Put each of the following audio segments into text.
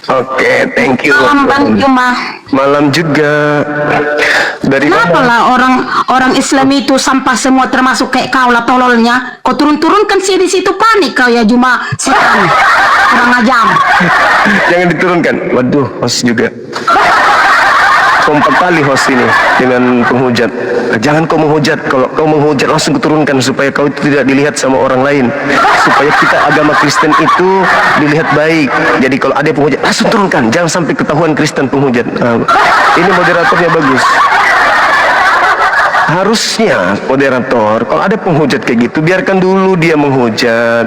Oke, thank you. Malam Bang Juma. Malam juga. Dari Kenapa mana? lah orang Islam itu sampah semua termasuk kayak kau lah tololnya. Kau turun-turunkan sih di situ panik kau ya Juma setan. Kurang ajar. Jangan diturunkan. Waduh, host juga. Kompak kali host ini dengan penghujat. Jangan kau menghujat. Kalau kau menghujat langsung keturunkan supaya kau itu tidak dilihat sama orang lain. Supaya kita agama Kristen itu dilihat baik. Jadi kalau ada penghujat langsung turunkan. Jangan sampai ketahuan Kristen penghujat. Ini moderatornya bagus. Harusnya moderator kalau ada penghujat kayak gitu biarkan dulu dia menghujat,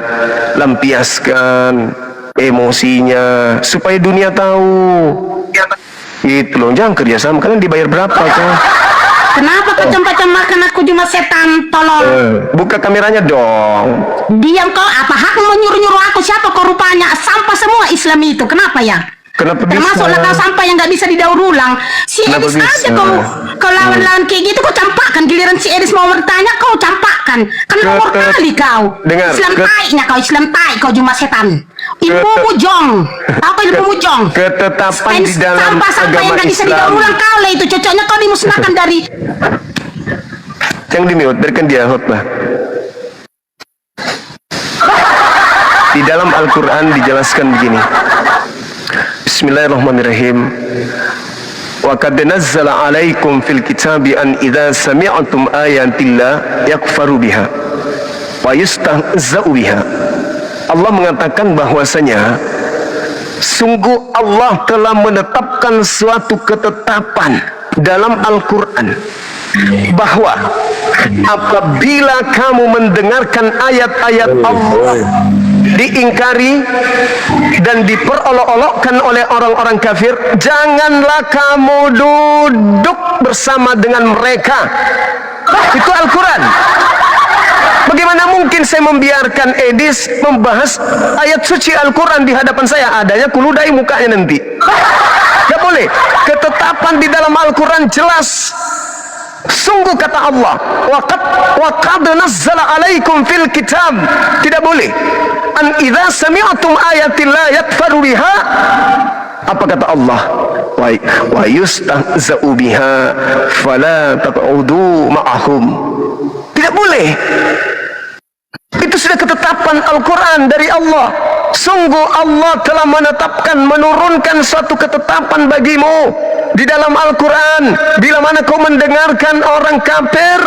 lampiaskan emosinya supaya dunia tahu. Gitu loh, jangan kerjasama. Kalian dibayar berapa kah? Kenapa kau cempak-cembakan aku Juma setan tolol? Buka kameranya dong. Diam kau, apa hakmu menyuruh-nyuruh aku? Siapa kau rupanya? Sampah semua Islam itu, kenapa ya? Kenapa bisa? Termasuklah kau sampah yang gak bisa didaur ulang. Si Kenapa Edis bisa? aja kau lawan-lawan kayak gitu kau campakkan. Giliran si Edis mau bertanya kau campakkan. Kan nomor kali kau. Dengar, Islam taiknya kau, Islam taik kau Juma setan. Ilmu mujong. Apa ilmu mujong? Ketetapan di dalam sampah-sampah yang agama gak bisa didaur Islam. ulang kau lah itu. Cocoknya kau dimusnahkan dari... Jangan di-mute, biarkan dia khotbah. Di dalam Al-Quran dijelaskan begini. Bismillahirrahmanirrahim. Wa qad nazzala 'alaikum fil kitabi an idza sami'tum ayatillah yakfaru biha wa yustahza'u biha. Allah mengatakan bahwasanya sungguh Allah telah menetapkan suatu ketetapan dalam Al-Quran bahwa apabila kamu mendengarkan ayat-ayat Allah diingkari dan diperolok-olokkan oleh orang-orang kafir, janganlah kamu duduk bersama dengan mereka. Itu Al-Quran. Bagaimana mungkin saya membiarkan Edis membahas ayat suci Al-Quran di hadapan saya? Adanya kuludai mukanya nanti. Gak boleh. Ketetapan di dalam Al-Quran jelas. Sungguh kata Allah, wa qad nazzala 'alaikum fil kitab. Tidak boleh. An idza sami'tum ayatillah yakfaru biha. Apa kata Allah? Wa yustahza'u biha fala taq'udu ma'ahum. Tidak boleh. Itu sudah ketetapan Al-Quran dari Allah. Sungguh Allah telah menetapkan, menurunkan suatu ketetapan bagimu di dalam Al-Quran. Bila mana kau mendengarkan orang kafir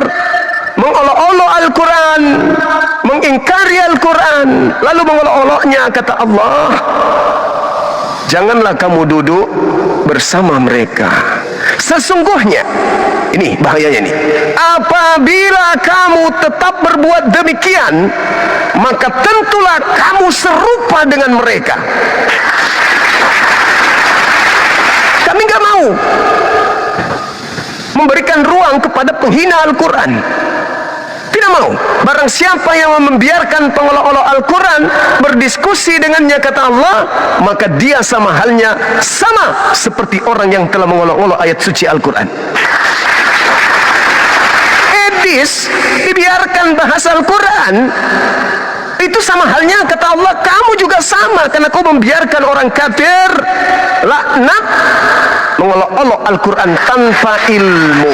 mengolok-olok Al-Quran, mengingkari Al-Quran, lalu mengolok-oloknya, kata Allah, janganlah kamu duduk bersama mereka. Sesungguhnya, ini bahayanya nih, apabila kamu tetap berbuat demikian, maka tentulah kamu serupa dengan mereka. Kami nggak mau memberikan ruang kepada penghina Al-Quran. Tidak mau. Barang siapa yang membiarkan pengolok-olok Al-Quran berdiskusi dengannya, kata Allah, maka dia sama halnya sama seperti orang yang telah mengolok-olok ayat suci Al-Quran. Edis dibiarkan bahas Al-Quran, itu sama halnya, kata Allah, kamu juga sama, karena kau membiarkan orang kafir laknat mengolok-olok Al-Quran tanpa ilmu.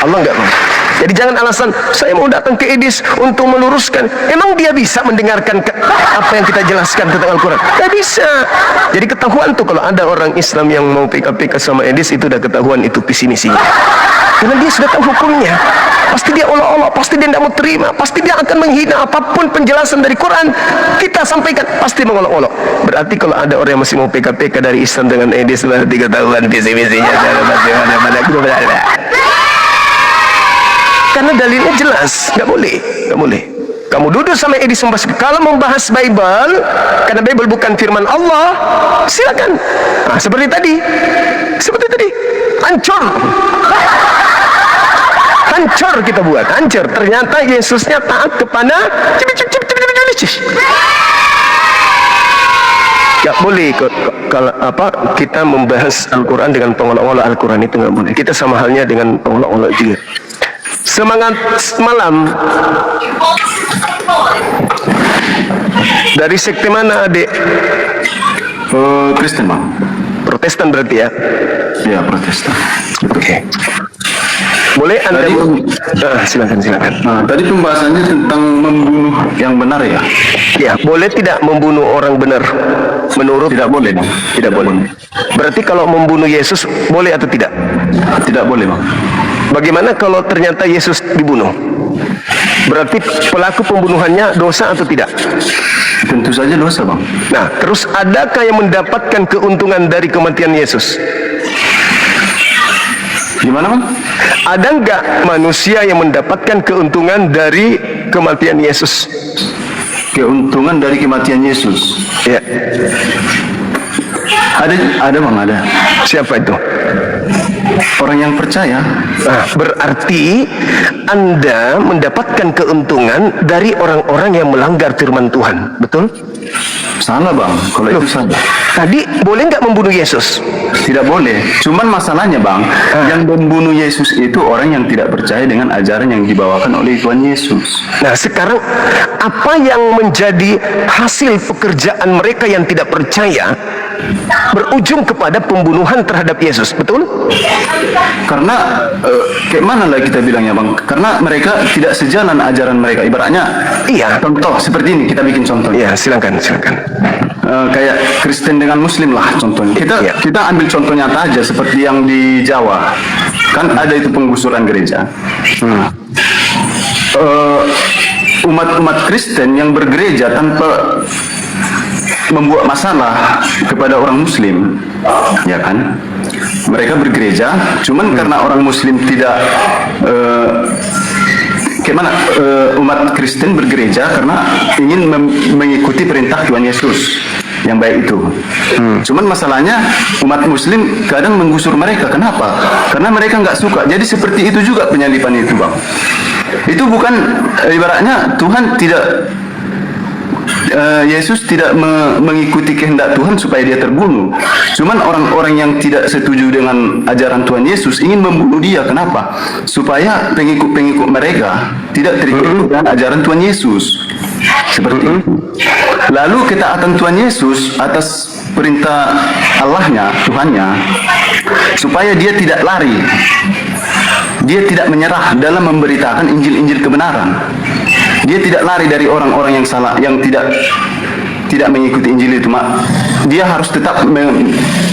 Allah enggak mau. Jadi jangan alasan saya mau datang ke Edis untuk meluruskan. Emang dia bisa mendengarkan apa yang kita jelaskan tentang Al-Quran? Tidak bisa. Jadi ketahuan tuh kalau ada orang Islam yang mau PK-PK sama Edis, itu udah ketahuan itu visi misinya. Karena dia sudah tahu hukumnya. Pasti dia olok-olok, pasti dia tidak mau terima, pasti dia akan menghina apapun penjelasan dari Quran kita sampaikan, pasti mengolok-olok. Berarti kalau ada orang yang masih mau PK-PK dari Islam dengan Edis, berarti ketahuan visi misinya. Karena dalilnya jelas, nggak boleh, nggak boleh. Kamu duduk sama Edis membahas, kalau membahas Bible, karena Bible bukan firman Allah, silakan. Nah, seperti tadi, hancur, hancur kita buat, hancur. Ternyata Yesusnya taat kepada nggak boleh kalau kita membahas Al-Quran dengan pengolok-olok Al-Quran, itu nggak boleh. Kita sama halnya dengan pengolok-olok juga. Semangat malam. Dari sekte mana, adik? Kristen bang. Protestan berarti ya. Ya Protestan. Oke. Boleh Anda silakan. Nah, tadi pembahasannya tentang membunuh yang benar ya. Ya, boleh tidak membunuh orang benar menurut? Tidak boleh bang. Tidak boleh. Berarti kalau membunuh Yesus boleh atau tidak? Tidak boleh bang. Bagaimana kalau ternyata Yesus dibunuh? Berarti pelaku pembunuhannya dosa atau tidak? Tentu saja dosa bang. Nah, terus adakah yang mendapatkan keuntungan dari kematian Yesus? Gimana bang? Ada nggak manusia yang mendapatkan keuntungan dari kematian Yesus? Keuntungan dari kematian Yesus? Ya. Ada bang, ada. Siapa itu? Orang yang percaya. Nah, berarti Anda mendapatkan keuntungan dari orang-orang yang melanggar firman Tuhan, betul? Salah bang, kalau itu salah. Tadi boleh nggak membunuh Yesus? Tidak boleh. Cuman masalahnya bang, yang membunuh Yesus itu orang yang tidak percaya dengan ajaran yang dibawakan oleh Tuhan Yesus. Nah, sekarang apa yang menjadi hasil pekerjaan mereka yang tidak percaya berujung kepada pembunuhan terhadap Yesus, betul? Karena kayak mana lah kita bilangnya bang? Karena mereka tidak sejalan ajaran mereka. Ibaratnya, Iya. contoh seperti ini, kita bikin contoh. Ya, silakan. Kayak Kristen dengan Muslim lah contohnya. Kita ambil contoh nyata aja seperti yang di Jawa. Kan ada itu penggusuran gereja. Umat Kristen yang bergereja tanpa membuat masalah kepada orang Muslim, ya kan? Mereka bergereja, cuman karena orang Muslim tidak umat Kristen bergereja karena ingin mengikuti perintah Tuhan Yesus yang baik itu. Cuman masalahnya umat Muslim kadang menggusur mereka. Kenapa? Karena mereka nggak suka. Jadi seperti itu juga penyalipan itu bang. Itu bukan ibaratnya Tuhan tidak Yesus tidak mengikuti kehendak Tuhan supaya dia terbunuh. Cuman orang-orang yang tidak setuju dengan ajaran Tuhan Yesus ingin membunuh dia. Kenapa? Supaya pengikut-pengikut mereka tidak terikut dengan ajaran Tuhan Yesus. Seperti itu. Lalu ketaatan Tuhan Yesus atas perintah Allahnya, Tuhannya, supaya dia tidak lari, dia tidak menyerah dalam memberitakan Injil-Injil kebenaran. Dia tidak lari dari orang-orang yang salah, yang tidak mengikuti Injil itu, dia harus tetap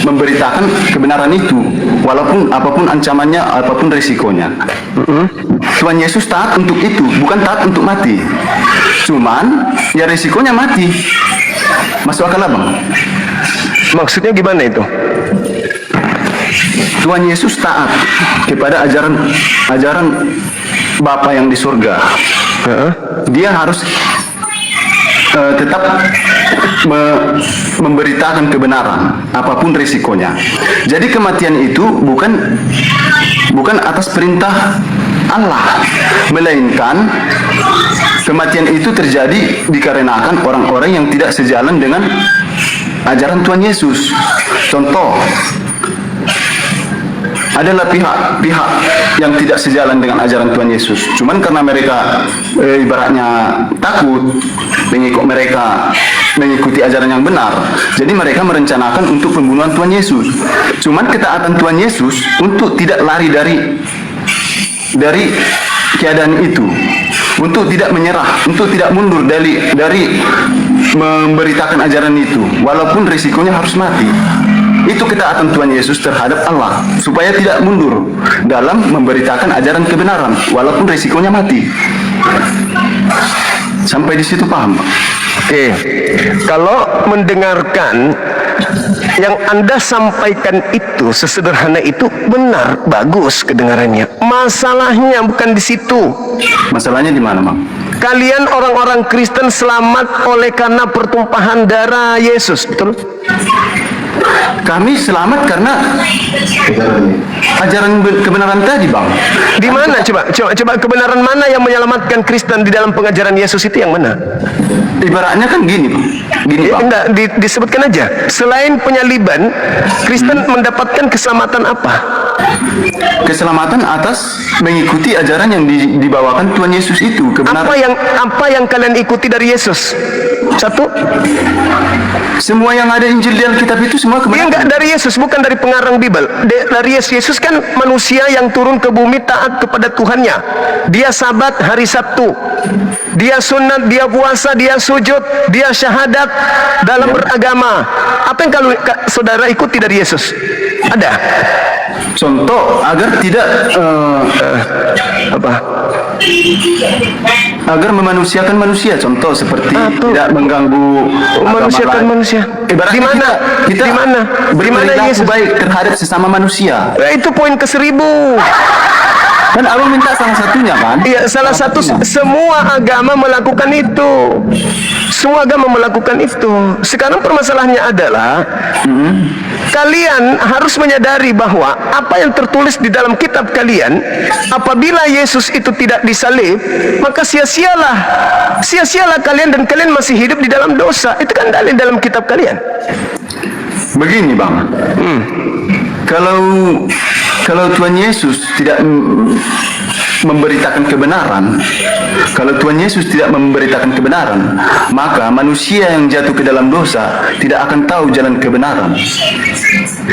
memberitakan kebenaran itu, walaupun apapun ancamannya, apapun risikonya. Tuhan Yesus taat untuk itu, bukan taat untuk mati. Cuman, ya risikonya mati. Masuk akal bang? Maksudnya gimana itu? Tuhan Yesus taat kepada ajaran Bapa yang di surga. Dia harus tetap memberitakan kebenaran apapun risikonya. Jadi kematian itu bukan atas perintah Allah, melainkan kematian itu terjadi dikarenakan orang-orang yang tidak sejalan dengan ajaran Tuhan Yesus. Contoh, adalah pihak-pihak yang tidak sejalan dengan ajaran Tuhan Yesus. Cuman karena mereka ibaratnya takut pengikut mereka mengikuti ajaran yang benar, jadi mereka merencanakan untuk pembunuhan Tuhan Yesus. Cuman ketaatan Tuhan Yesus untuk tidak lari dari keadaan itu, untuk tidak menyerah, untuk tidak mundur dari memberitakan ajaran itu, walaupun risikonya harus mati. Itu ketaatan Tuhan Yesus terhadap Allah, supaya tidak mundur dalam memberitakan ajaran kebenaran, walaupun risikonya mati. Sampai di situ paham? Oke, kalau mendengarkan yang Anda sampaikan itu sesederhana itu benar, bagus kedengarannya. Masalahnya bukan di situ. Masalahnya di mana, Bang? Kalian orang-orang Kristen selamat oleh karena pertumpahan darah Yesus, betul? Kami selamat karena ajaran kebenaran tadi, Bang. Di mana coba kebenaran mana yang menyelamatkan Kristen di dalam pengajaran Yesus itu yang mana? Ibaratnya kan gini, Bang. Bang. Enggak, disebutkan aja. Selain penyaliban, Kristen mendapatkan keselamatan apa? Keselamatan atas mengikuti ajaran yang dibawakan Tuhan Yesus itu, kebenaran. Apa yang kalian ikuti dari Yesus? Satu. Semua yang ada Injil di Alkitab itu semua Dia kebenaran. enggak dari Yesus, bukan dari pengarang Bible. Dari Yesus. Yesus kan manusia yang turun ke bumi taat kepada Tuhannya. Dia sabat hari Sabtu. Dia sunat, dia puasa, dia sujud, dia syahadat dalam beragama. Apa yang kalau saudara ikuti dari Yesus? Ada. Contoh agar tidak Apa? agar memanusiakan manusia. Contoh seperti Apa? tidak mengganggu Memanusiakan agama lain. manusia. Ibaratnya Di mana? kita Di mana? Di mana berperilaku Yesus? baik terhadap sesama manusia. Itu poin ke-1000. Kan abang minta salah satunya kan? Iya, salah satu, satunya. semua agama melakukan itu. Semua agama melakukan itu. Sekarang permasalahannya adalah kalian harus menyadari bahwa apa yang tertulis di dalam kitab kalian, apabila Yesus itu tidak disalib, maka sia-sialah kalian dan kalian masih hidup di dalam dosa. Itu kan dalil dalam kitab kalian. Begini bang, kalau Tuhan Yesus tidak memberitakan kebenaran, kalau Tuhan Yesus tidak memberitakan kebenaran, maka manusia yang jatuh ke dalam dosa tidak akan tahu jalan kebenaran.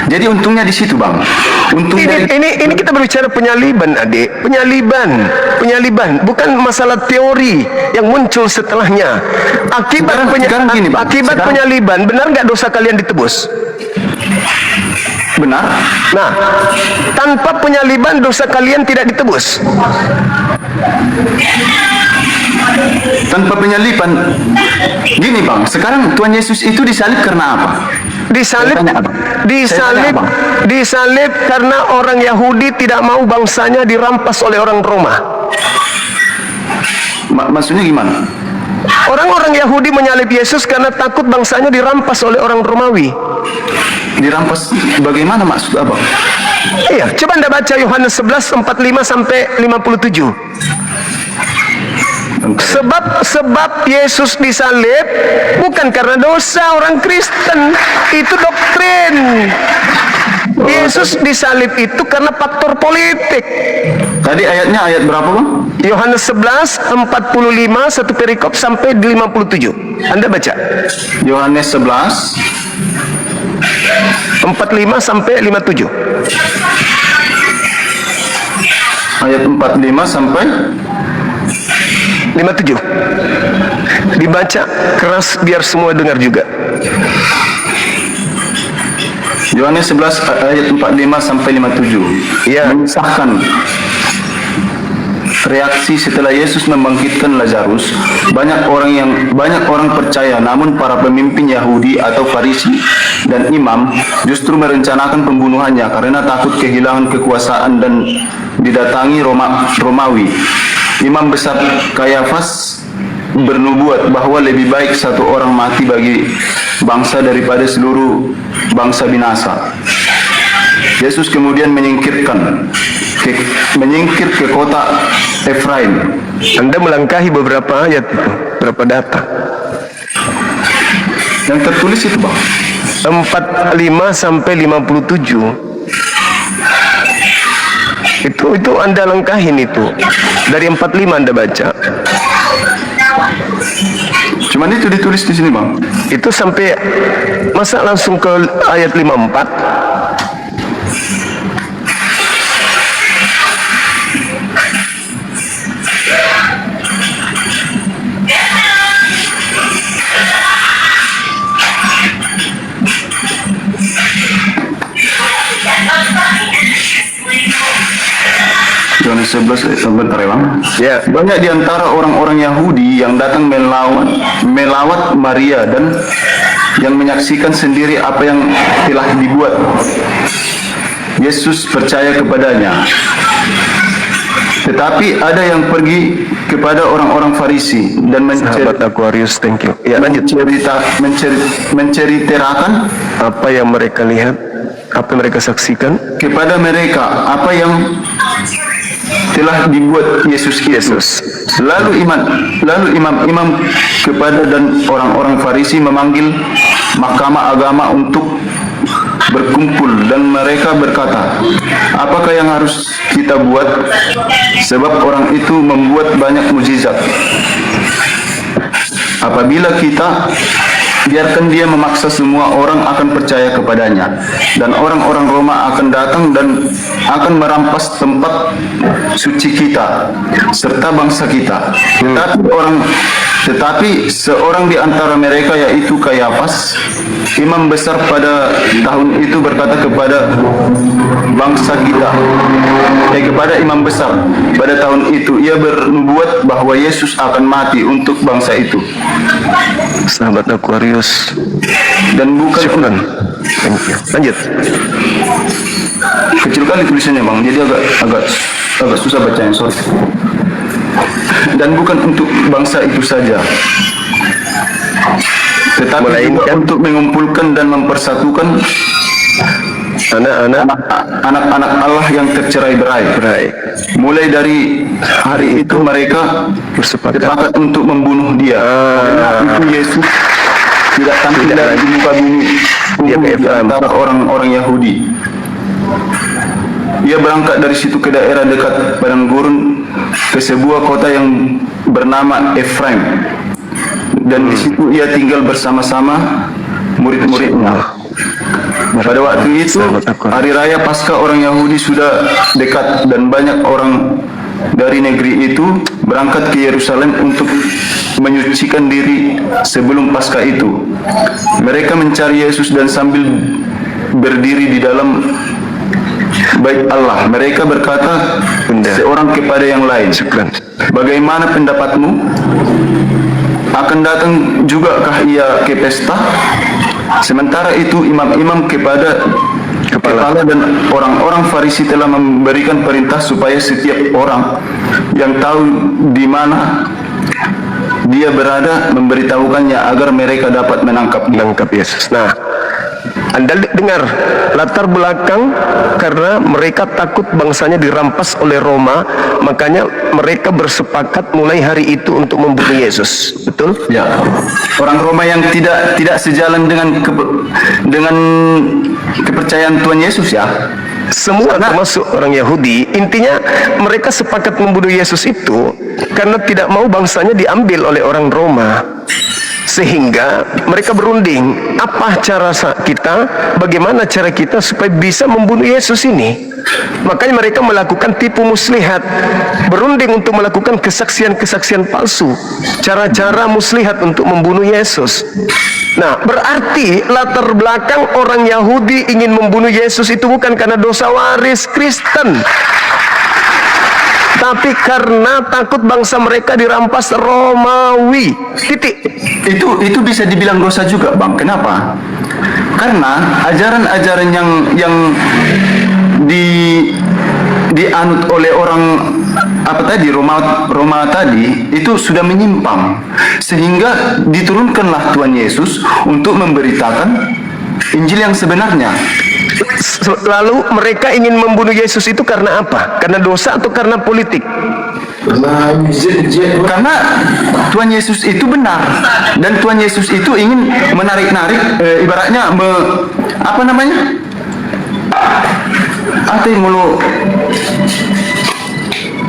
Jadi untungnya di situ bang. Untung dari Ini kita berbicara penyaliban, adik. Penyaliban, bukan masalah teori yang muncul setelahnya. Sekarang gini, Bang. Akibat Sekarang- penyaliban, benar nggak dosa kalian ditebus? benar. Nah, tanpa penyaliban dosa kalian tidak ditebus. Tanpa penyaliban, gini bang. Sekarang Tuhan Yesus itu disalib karena apa? Disalib, Saya tanya, Abang. Saya tanya, Abang. disalib karena orang Yahudi tidak mau bangsanya dirampas oleh orang Roma. Maksudnya gimana? Orang-orang Yahudi menyalib Yesus karena takut bangsanya dirampas oleh orang Romawi. Dirampas bagaimana maksud abang? Iya, coba Anda baca Yohanes 11 45 sampai 57. Sebab Yesus disalib bukan karena dosa orang Kristen, itu doktrin. Yesus disalib itu karena faktor politik. Tadi ayatnya ayat berapa bang? Yohanes 11 45 satu perikop sampai 57. Anda baca. Yohanes 11 45 sampai 57. ayat 45 sampai 57. Dibaca keras biar semua dengar juga. Yohanes 11 ayat 45 sampai 57. Ya. Mengisahkan reaksi setelah Yesus membangkitkan Lazarus. Banyak orang percaya, namun para pemimpin Yahudi atau Farisi dan imam justru merencanakan pembunuhannya karena takut kehilangan kekuasaan dan didatangi Romawi. Imam besar Kayafas bernubuat bahwa lebih baik satu orang mati bagi bangsa daripada seluruh bangsa binasa. Yesus kemudian menyingkir ke kota Efraim. Anda melangkahi beberapa ayat itu, berapa data. Yang tertulis itu bang, 45 sampai 57. Itu Anda langkahin itu. Dari 45 Anda baca. cuman itu ditulis di sini bang. Itu sampai masa langsung ke ayat 54. Yohanes 11 bentar ya bang. Ya. Banyak di antara orang-orang Yahudi yang datang melawat Maria dan yang menyaksikan sendiri apa yang telah dibuat. Yesus percaya kepadanya. Tetapi ada yang pergi kepada orang-orang Farisi dan Sahabat Aquarius, thank you. Ya, lanjut. menceritakan Apa yang mereka lihat, apa yang mereka saksikan? kepada mereka apa yang telah dibuat Yesus itu. Lalu imam kepada dan orang-orang Farisi memanggil mahkamah agama untuk berkumpul dan mereka berkata, apakah yang harus kita buat? Sebab orang itu membuat banyak mukjizat. apabila kita biarkan dia memaksa, semua orang akan percaya kepadanya, dan orang-orang Roma akan datang dan akan merampas tempat suci kita serta bangsa kita. Tetapi seorang di antara mereka, yaitu Kayafas, imam besar pada tahun itu, berkata kepada bangsa kita, kepada imam besar pada tahun itu, ia bernubuat bahwa Yesus akan mati untuk bangsa itu. Sahabat Aquarius, Dan bukan syukran. Thank you. Lanjut. kecil kali tulisannya bang, jadi agak susah bacanya, sorry. Dan bukan untuk bangsa itu saja, tetapi juga Melainkan untuk mengumpulkan dan mempersatukan anak-anak Allah yang tercerai-berai. Mulai dari hari itu mereka bersepakat untuk membunuh dia. Karena itu Yesus tidak tampil di muka bumi di antara orang-orang Yahudi. Ia berangkat dari situ ke daerah dekat padang gurun, ke sebuah kota yang bernama Efraim, dan di situ ia tinggal bersama-sama murid-muridnya. Pada waktu itu hari raya Paskah orang Yahudi sudah dekat, dan banyak orang dari negeri itu berangkat ke Yerusalem untuk menyucikan diri sebelum Paskah itu. Mereka mencari Yesus, dan sambil berdiri di dalam Bait Allah, mereka berkata seorang kepada yang lain, bagaimana pendapatmu? Akan datang jugakah ia ke pesta? Sementara itu imam-imam kepada kepala dan orang-orang Farisi telah memberikan perintah supaya setiap orang yang tahu di mana dia berada memberitahukannya, agar mereka dapat menangkap Yesus. Nah, Anda dengar latar belakang, karena mereka takut bangsanya dirampas oleh Roma, makanya mereka bersepakat mulai hari itu untuk membunuh Yesus. Betul? Ya. Orang Roma yang tidak sejalan dengan kepercayaan Tuhan Yesus, ya. Semua termasuk orang Yahudi, intinya mereka sepakat membunuh Yesus itu karena tidak mau bangsanya diambil oleh orang Roma. Sehingga mereka berunding, apa cara kita, bagaimana cara kita supaya bisa membunuh Yesus ini. Makanya mereka melakukan tipu muslihat, berunding untuk melakukan kesaksian-kesaksian palsu, cara-cara muslihat untuk membunuh Yesus. Nah, berarti latar belakang orang Yahudi ingin membunuh Yesus itu bukan karena dosa waris Kristen, tapi karena takut bangsa mereka dirampas Romawi. Titik. Itu bisa dibilang dosa juga, Bang. Kenapa? Karena ajaran-ajaran yang dianut oleh orang Roma tadi itu sudah menyimpang, sehingga diturunkanlah Tuhan Yesus untuk memberitakan Injil yang sebenarnya. Lalu mereka ingin membunuh Yesus itu karena apa? Karena dosa atau karena politik? Karena Tuhan Yesus itu benar, dan Tuhan Yesus itu ingin menarik-narik, ibaratnya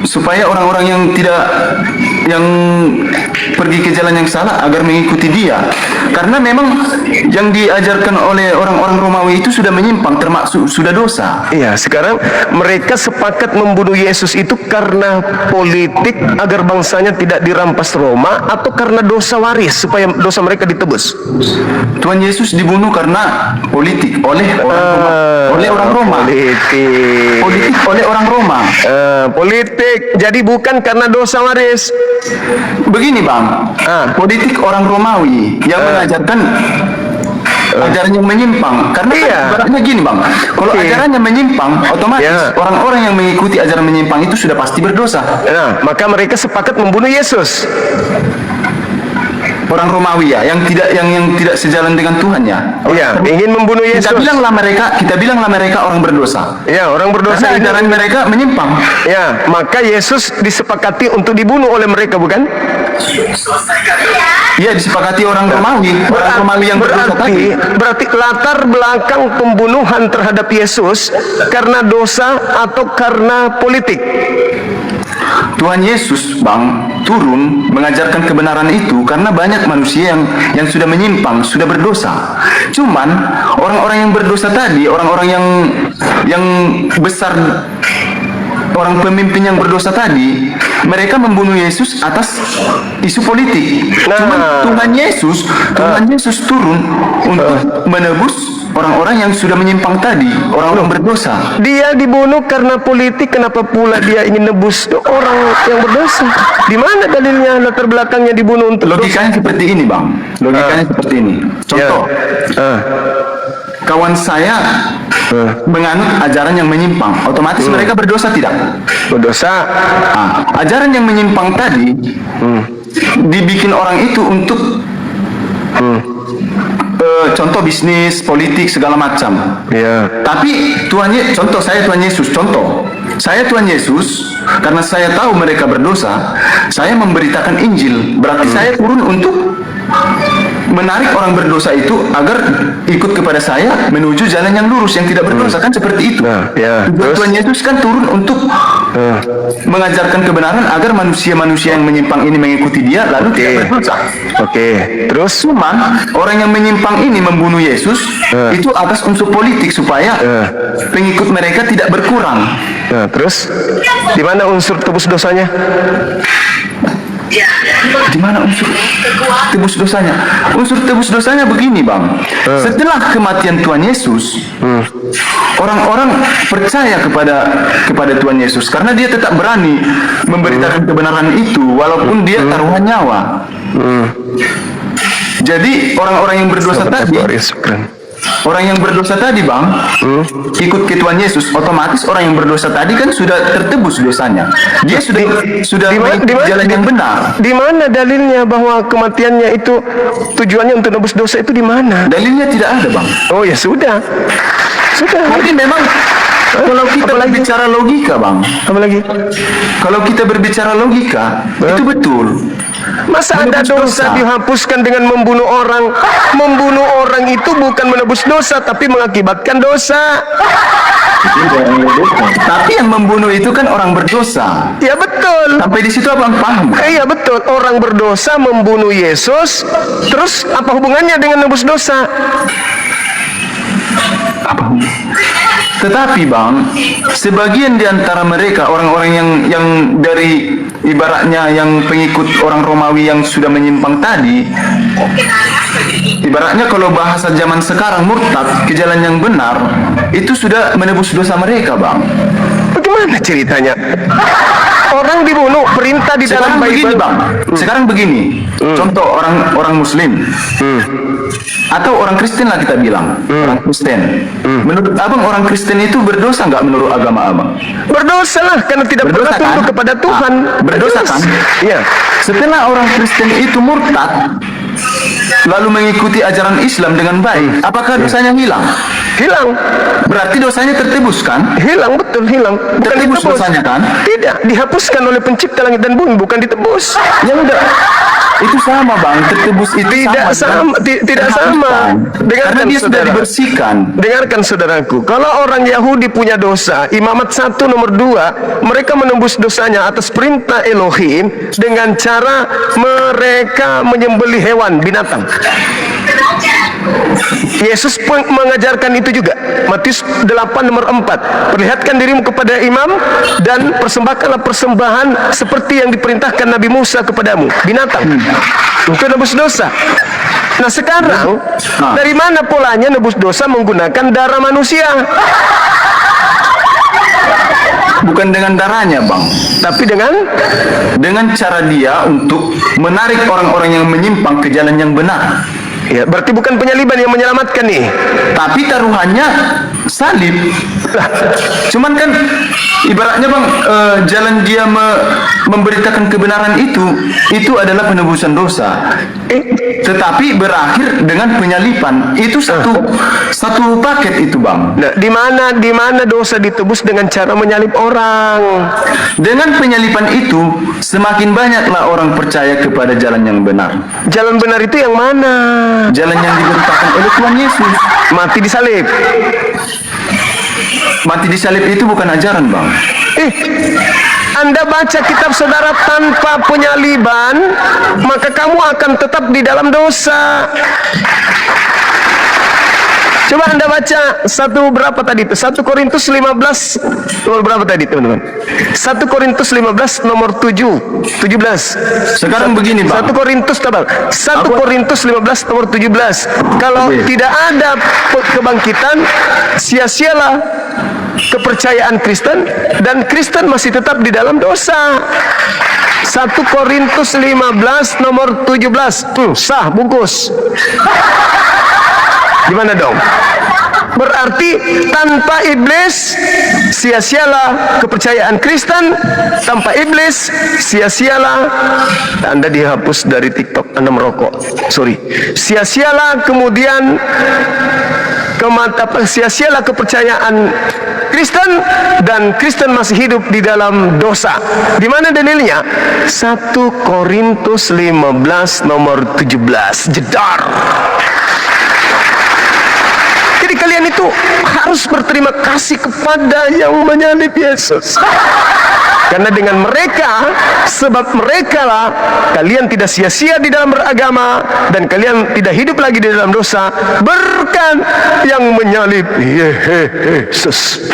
supaya orang-orang yang pergi ke jalan yang salah agar mengikuti dia. Karena memang yang diajarkan oleh orang-orang Romawi itu sudah menyimpang, termasuk sudah dosa. Iya, sekarang mereka sepakat membunuh Yesus itu karena politik agar bangsanya tidak dirampas Roma, atau karena dosa waris supaya dosa mereka ditebus. Tuhan Yesus dibunuh karena politik oleh orang Roma. Politik oleh orang Roma. Politik, jadi bukan karena dosa waris. Begini, Bang, politik orang Romawi yang mengajarkan ajaran yang menyimpang. Karena ibaratnya gini, Bang, kalau ajarannya menyimpang, otomatis orang-orang yang mengikuti ajaran menyimpang itu sudah pasti berdosa. Nah, maka mereka sepakat membunuh Yesus. Orang Romawi, ya, yang tidak sejalan dengan Tuhan, ya. Iya, ingin membunuh Yesus. Kita bilanglah mereka orang berdosa. Ya, orang berdosa. Karena ajaran mereka menyimpang. Ya, maka Yesus disepakati untuk dibunuh oleh mereka, bukan? Iya, disepakati orang Romawi, yang berdosa tadi. Berarti latar belakang pembunuhan terhadap Yesus karena dosa atau karena politik? Tuhan Yesus, Bang, turun mengajarkan kebenaran itu karena banyak manusia yang sudah menyimpang, sudah berdosa. Cuman orang-orang yang berdosa tadi, orang-orang yang besar, orang pemimpin yang berdosa tadi, mereka membunuh Yesus atas isu politik. Cuman Tuhan Yesus turun untuk menebus orang-orang yang sudah menyimpang tadi, orang-orang berdosa. Dia dibunuh karena politik, kenapa pula dia ingin nebus orang yang berdosa? Di mana dalilnya, latar belakangnya dibunuh untuk Logikanya seperti ini, Bang. Logikanya seperti ini. Contoh, kawan saya menganut ajaran yang menyimpang, otomatis mereka berdosa tidak? berdosa? Ajaran yang menyimpang tadi dibikin orang itu untuk contoh bisnis, politik, segala macam. Ya. Tapi contoh saya Tuhan Yesus, karena saya tahu mereka berdosa, saya memberitakan Injil. Berarti saya turun untuk menarik orang berdosa itu agar ikut kepada saya menuju jalan yang lurus, yang tidak berdosa, kan seperti itu. Tuhan Yesus kan turun untuk mengajarkan kebenaran agar manusia-manusia yang menyimpang ini mengikuti dia lalu tidak berdosa. Terus Cuman orang yang menyimpang ini membunuh Yesus itu atas unsur politik supaya pengikut mereka tidak berkurang. Terus di mana unsur tebus dosanya? Di mana unsur tebus dosanya? Unsur tebus dosanya begini, Bang. Setelah kematian Tuhan Yesus, orang-orang percaya kepada Tuhan Yesus karena dia tetap berani memberitakan kebenaran itu walaupun dia taruhan nyawa. Jadi orang-orang yang berdosa tadi, Bang, ikut ke Tuhan Yesus, otomatis orang yang berdosa tadi kan sudah tertebus dosanya. Dia sudah mengikuti jalan yang benar. Di mana dalilnya bahwa kematiannya itu tujuannya untuk nebus dosa itu di mana? Dalilnya tidak ada, Bang. Oh ya sudah. Mungkin memang kalau kita berbicara logika, Bang. Apalagi? Kalau kita berbicara logika, itu betul. Masa ada dosa dihapuskan dengan membunuh orang? Membunuh orang itu bukan menebus dosa, tapi mengakibatkan dosa. Tapi yang membunuh itu kan orang berdosa. Ya betul. Sampai di situ Abang paham? Iya betul. Orang berdosa membunuh Yesus, terus apa hubungannya dengan nebus dosa? Tetapi, Bang, sebagian di antara mereka orang-orang yang dari ibaratnya yang pengikut orang Romawi yang sudah menyimpang tadi, ibaratnya kalau bahasa zaman sekarang murtad ke jalan yang benar, itu sudah menebus dosa mereka, Bang. Bagaimana ceritanya? Orang dibunuh, perintah di dalam Bible. Bang. Sekarang begini, contoh orang Muslim atau orang Kristen lah kita bilang, orang Kristen. Menurut Abang orang Kristen itu berdosa nggak menurut agama Abang? Berdosa lah, karena tidak berdosa, pernah tunduk kepada Tuhan. Berdosa kan? Iya. Setelah orang Kristen itu murtad, lalu mengikuti ajaran Islam dengan baik, apakah dosanya hilang? Hilang. Berarti dosanya tertebus kan? Hilang, betul hilang. Bukan Tertebus ditebus. dosanya kan? Tidak, dihapuskan oleh pencipta langit dan bumi, bukan ditebus. Ya udah. Itu sama, Bang. Tertebus itu Tidak sama, tidak sama. Karena dia sudah dibersihkan. Dengarkan saudaraku, kalau orang Yahudi punya dosa, Imamat 1 nomor 2, mereka menembus dosanya atas perintah Elohim dengan cara mereka menyembelih hewan, binatang. Yesus pun mengajarkan itu juga. Matius 8 nomor 4, perlihatkan dirimu kepada imam dan persembahkanlah persembahan seperti yang diperintahkan Nabi Musa kepadamu, binatang, untuk nebus dosa. Nah sekarang dari mana polanya nebus dosa menggunakan darah manusia? Bukan dengan darahnya, Bang, tapi dengan cara dia untuk menarik orang-orang yang menyimpang ke jalan yang benar. Ya, berarti bukan penyaliban yang menyelamatkan nih. Tapi taruhannya salib. Cuman kan ibaratnya, Bang, jalan dia memberitakan kebenaran itu adalah penebusan dosa. Tetapi berakhir dengan penyalipan. Itu satu paket itu, Bang. Nah, di mana dosa ditebus dengan cara menyalib orang? Dengan penyalipan itu semakin banyaklah orang percaya kepada jalan yang benar. Jalan benar itu yang mana? Jalan yang diberitakan oleh Tuhan Yesus. Mati disalib. Mati disalib itu bukan ajaran, Bang. Anda baca kitab saudara tanpa penyaliban, maka kamu akan tetap di dalam dosa. Coba Anda baca berapa tadi itu? 1 Korintus 15 nomor berapa tadi teman-teman? 1 Korintus 15 nomor 17. Sekarang begini, Bang. 1 Korintus 15 nomor 17. Kalau tidak ada kebangkitan, sia-sialah kepercayaan Kristen, dan Kristen masih tetap di dalam dosa. 1 Korintus 15 nomor 17. Sah bungkus. Gimana dong? Berarti tanpa iblis sia-sialah kepercayaan Kristen, tanpa iblis sia-sialah Anda dihapus dari TikTok, Anda merokok. Sorry. Sia-sialah kemudian sia-sialah kepercayaan Kristen, dan Kristen masih hidup di dalam dosa. Di mana dalilnya? 1 Korintus 15 nomor 17. Jedar. Jadi kalian itu harus berterima kasih kepada yang menyalib Yesus. Karena dengan mereka, sebab mereka lah kalian tidak sia-sia di dalam beragama, dan kalian tidak hidup lagi di dalam dosa, berkat yang menyalib Yesus.